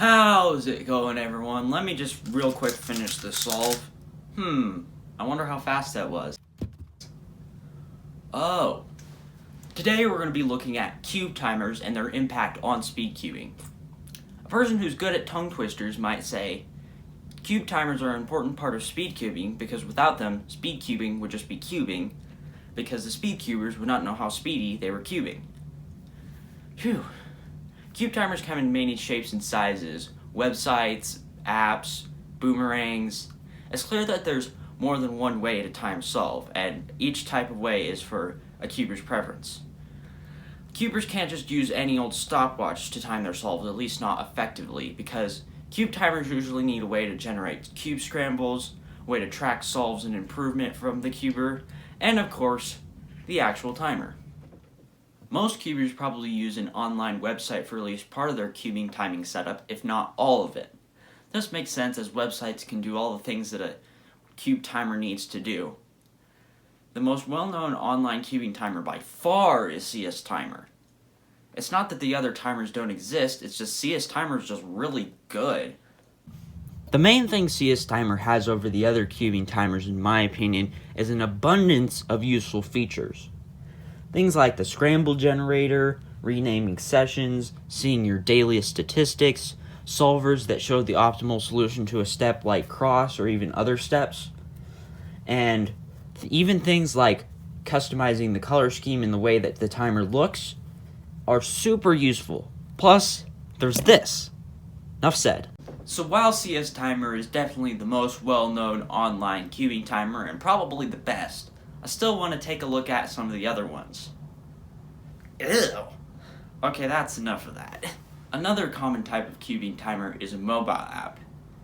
How's it going, everyone? Let me just real quick finish this solve. I wonder how fast that was. Oh. Today we're going to be looking at cube timers and their impact on speed cubing. A person who's good at tongue twisters might say, cube timers are an important part of speed cubing because without them, speed cubing would just be cubing because the speed cubers would not know how speedy they were cubing. Phew. Cube timers come in many shapes and sizes, websites, apps, boomerangs. It's clear that there's more than one way to time solve, and each type of way is for a cuber's preference. Cubers can't just use any old stopwatch to time their solves, at least not effectively, because cube timers usually need a way to generate cube scrambles, a way to track solves and improvement from the cuber, and of course, the actual timer. Most cubers probably use an online website for at least part of their cubing timing setup, if not all of it. This makes sense as websites can do all the things that a cube timer needs to do. The most well-known online cubing timer by far is CS Timer. It's not that the other timers don't exist, it's just CS Timer is just really good. The main thing CS Timer has over the other cubing timers, in my opinion, is an abundance of useful features. Things like the scramble generator, renaming sessions, seeing your daily statistics, solvers that show the optimal solution to a step like cross or even other steps, and even things like customizing the color scheme in the way that the timer looks are super useful. Plus, there's this. Enough said. So while CS Timer is definitely the most well-known online cubing timer and probably the best, I still want to take a look at some of the other ones. Ew. Okay, that's enough of that. Another common type of cubing timer is a mobile app.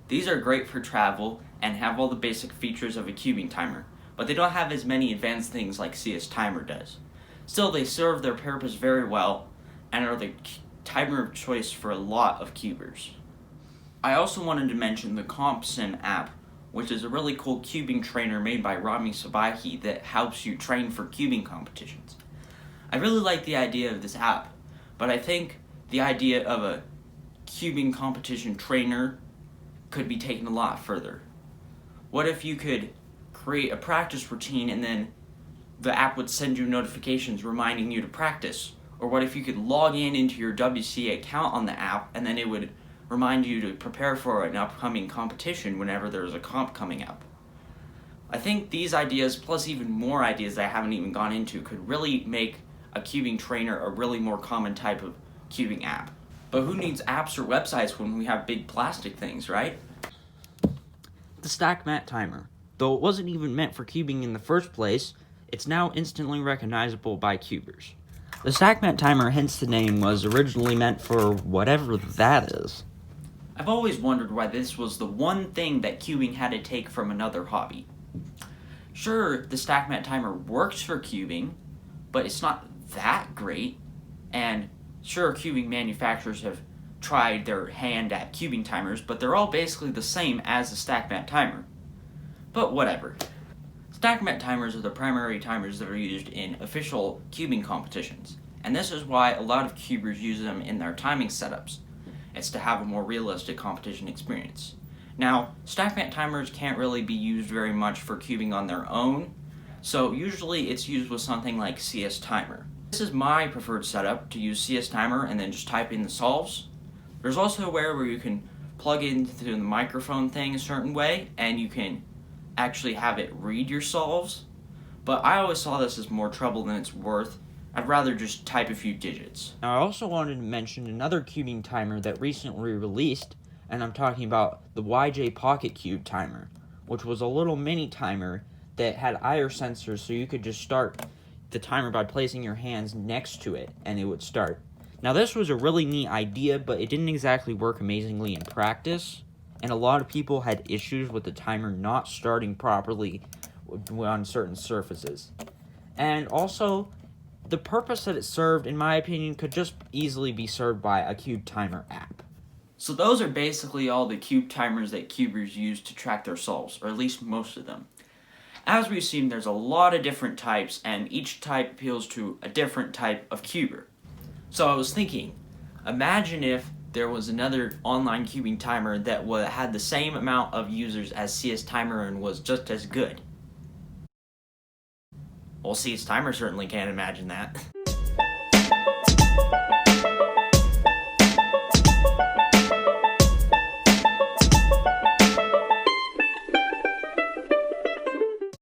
These are great for travel and have all the basic features of a cubing timer, but they don't have as many advanced things like CS Timer does. Still, they serve their purpose very well and are the timer of choice for a lot of cubers. I also wanted to mention the CompSim app, which is a really cool cubing trainer made by Rami Sabahi that helps you train for cubing competitions. I really like the idea of this app, but I think the idea of a cubing competition trainer could be taken a lot further. What if you could create a practice routine and then the app would send you notifications reminding you to practice? Or what if you could log into your WCA account on the app and then it would remind you to prepare for an upcoming competition whenever there's a comp coming up? I think these ideas, plus even more ideas that I haven't even gone into, could really make a cubing trainer a really more common type of cubing app. But who needs apps or websites when we have big plastic things, right? The StackMat timer. Though it wasn't even meant for cubing in the first place, it's now instantly recognizable by cubers. The StackMat timer, hence the name, was originally meant for whatever that is. I've always wondered why this was the one thing that cubing had to take from another hobby. Sure, the StackMat timer works for cubing, but it's not that great, and sure, cubing manufacturers have tried their hand at cubing timers, but they're all basically the same as the StackMat timer. But whatever. StackMat timers are the primary timers that are used in official cubing competitions, and this is why a lot of cubers use them in their timing setups. It's to have a more realistic competition experience. Now, StackMat timers can't really be used very much for cubing on their own, so usually it's used with something like CS Timer. This is my preferred setup, to use CS Timer and then just type in the solves. There's also a way where you can plug into the microphone thing a certain way, and you can actually have it read your solves, but I always saw this as more trouble than it's worth. I'd rather just type a few digits. Now, I also wanted to mention another cubing timer that recently released, and I'm talking about the YJ Pocket Cube timer, which was a little mini timer that had IR sensors, so you could just start the timer by placing your hands next to it, and it would start. Now, this was a really neat idea, but it didn't exactly work amazingly in practice, and a lot of people had issues with the timer not starting properly on certain surfaces. And also, the purpose that it served, in my opinion, could just easily be served by a cube timer app. So those are basically all the cube timers that cubers use to track their solves, or at least most of them. As we've seen, there's a lot of different types, and each type appeals to a different type of cuber. So I was thinking, imagine if there was another online cubing timer that had the same amount of users as CS Timer and was just as good. Well, CS Timer certainly can't imagine that.